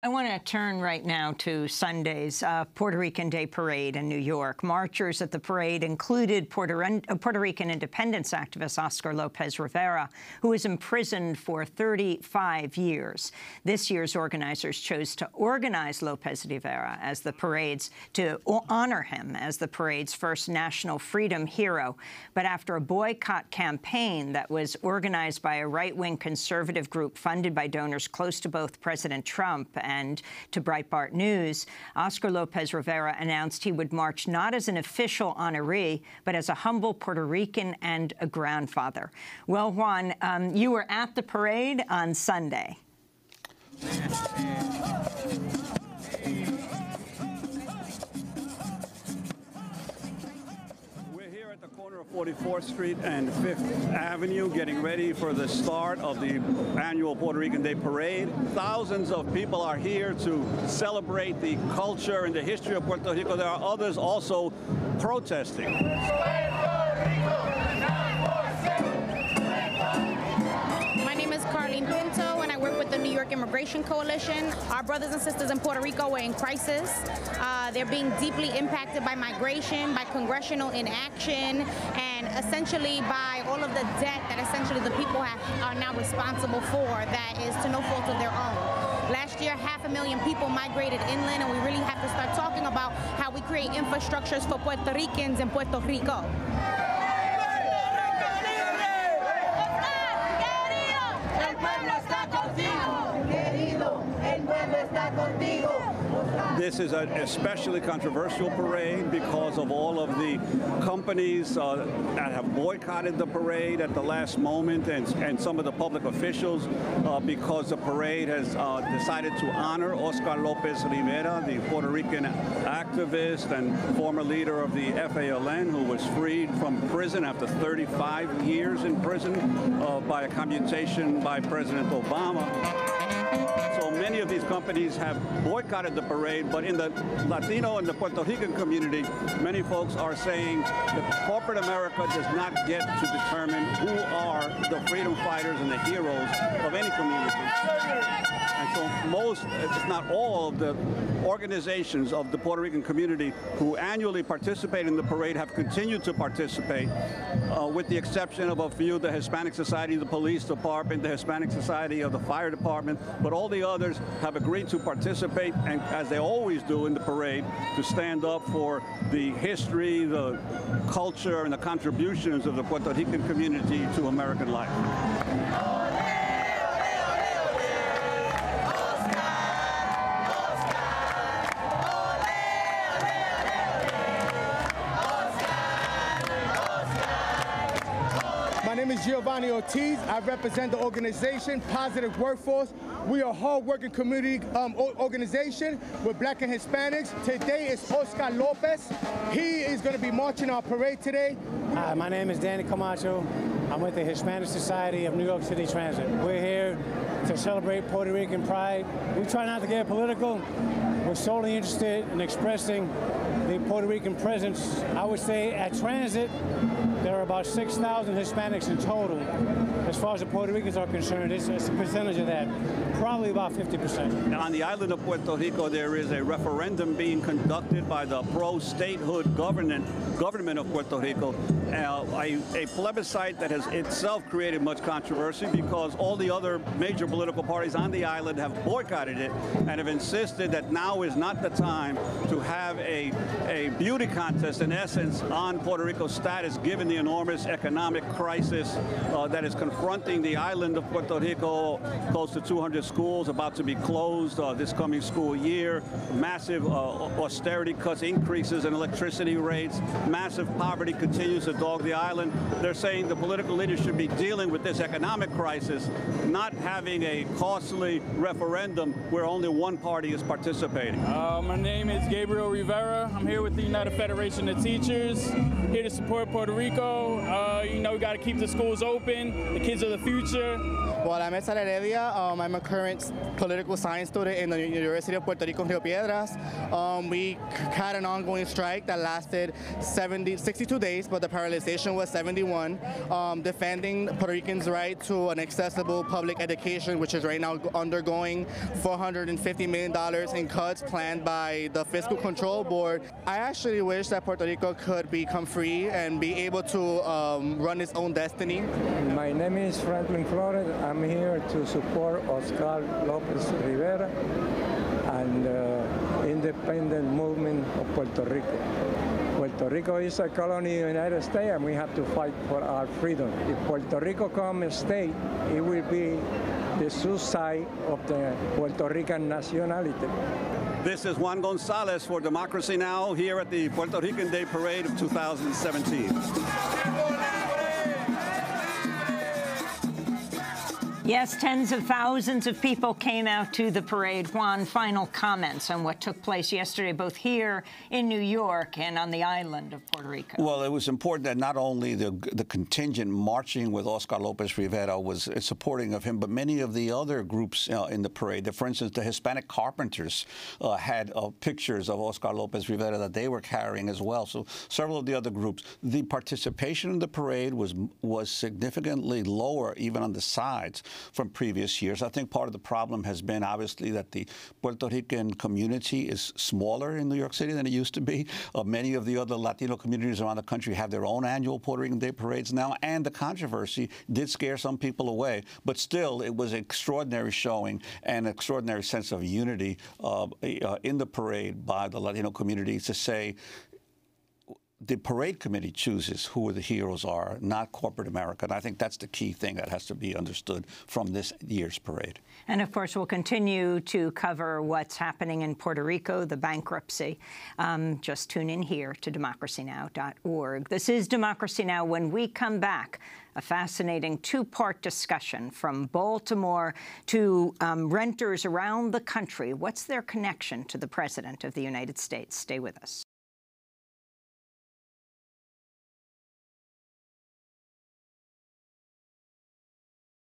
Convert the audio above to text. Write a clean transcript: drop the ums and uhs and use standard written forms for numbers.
I want to turn right now to Sunday's Puerto Rican Day Parade in New York. Marchers at the parade included Puerto Rican independence activist Oscar López Rivera, who was imprisoned for 35 years. This year's organizers chose to organize López Rivera as the parade's, to honor him as the parade's first national freedom hero. But after a boycott campaign that was organized by a right-wing conservative group funded by donors close to both President Trump and to Breitbart News, Oscar López Rivera announced he would march not as an official honoree, but as a humble Puerto Rican and a grandfather. Well, Juan, you were at the parade on Sunday. At the corner of 44th Street and 5th Avenue, getting ready for the start of the annual Puerto Rican Day Parade. Thousands of people are here to celebrate the culture and the history of Puerto Rico. There are others also protesting. My name is Carlene Pinto, and I work with the New York Immigration Coalition. Our brothers and sisters in Puerto Rico are in crisis. They're being deeply impacted by migration, by congressional inaction, and essentially by all of the debt that essentially the people are now responsible for that is to no fault of their own. Last year, 500,000 people migrated inland, and we really have to start talking about how we create infrastructures for Puerto Ricans in Puerto Rico. This is an especially controversial parade because of all of the companies that have boycotted the parade at the last moment, and some of the public officials because the parade has decided to honor Oscar López Rivera, the Puerto Rican activist and former leader of the FALN, who was freed from prison after 35 years in prison by a commutation by President Obama. So many of these companies have boycotted the parade, but in the Latino and the Puerto Rican community, many folks are saying that corporate America does not get to determine who are the freedom fighters and the heroes of any community. And so most, if not all, of the organizations of the Puerto Rican community who annually participate in the parade have continued to participate, with the exception of a few, the Hispanic Society of the Police Department, the Hispanic Society of the Fire Department, but all the others have agreed to participate, and as they always do in the parade, to stand up for the history, the culture, and the contributions of the Puerto Rican community to American life. My name is Giovanni Ortiz. I represent the organization Positive Workforce. We are a hard-working community organization with Black and Hispanics. Today is Oscar López. He is going to be marching our parade today. Hi, my name is Danny Camacho. I'm with the Hispanic Society of New York City Transit. We're here to celebrate Puerto Rican pride. We try not to get political. We're solely interested in expressing the Puerto Rican presence. I would say at Transit, there are about 6,000 Hispanics in total. As far as the Puerto Ricans are concerned, it's a percentage of that, probably about 50%. Now, on the island of Puerto Rico, there is a referendum being conducted by the pro-statehood government of Puerto Rico, a plebiscite that has itself created much controversy because all the other major political parties on the island have boycotted it and have insisted that now is not the time to have a beauty contest, in essence, on Puerto Rico's status, given the enormous economic crisis that is confronting the island of Puerto Rico. Close to 200 schools about to be closed this coming school year, massive austerity cuts, increases in electricity rates, massive poverty continues to dog the island. They're saying the political leaders should be dealing with this economic crisis, not having a costly referendum where only one party is participating. My name is Gabriel Rivera. I'm here with the United Federation of Teachers, here to support Puerto Rico. You know, we got to keep the schools open. The kids of the future. Well, I'm Esa Heredia. I'm a current political science student in the University of Puerto Rico, Rio Piedras. We had an ongoing strike that lasted 62 days, but the paralyzation was 71, defending Puerto Ricans' right to an accessible public education, which is right now undergoing $450 million in cuts planned by the Fiscal Control Board. I actually wish that Puerto Rico could become free and be able to run its own destiny. My name is Franklin Flores. I'm here to support Oscar López Rivera and the independent movement of Puerto Rico. Puerto Rico is a colony of the United States, and we have to fight for our freedom. If Puerto Rico becomes a state, it will be the suicide of the Puerto Rican nationality. This is Juan Gonzalez for Democracy Now! Here at the Puerto Rican Day Parade of 2017. Yes, tens of thousands of people came out to the parade. Juan, final comments on what took place yesterday, both here in New York and on the island of Puerto Rico. Well, it was important that not only the contingent marching with Oscar López Rivera was supporting of him, but many of the other groups in the parade. For instance, the Hispanic carpenters had pictures of Oscar López Rivera that they were carrying as well. So several of the other groups. The participation in the parade was significantly lower, even on the sides, from previous years. I think part of the problem has been obviously that the Puerto Rican community is smaller in New York City than it used to be. Many of the other Latino communities around the country have their own annual Puerto Rican Day parades now, and the controversy did scare some people away. But still, it was an extraordinary showing and an extraordinary sense of unity in the parade by the Latino community to say, the parade committee chooses who the heroes are, not corporate America. And I think that's the key thing that has to be understood from this year's parade. And of course, we'll continue to cover what's happening in Puerto Rico, the bankruptcy. Just tune in here to democracynow.org. This is Democracy Now! When we come back, a fascinating two-part discussion from Baltimore to renters around the country. What's their connection to the President of the United States? Stay with us.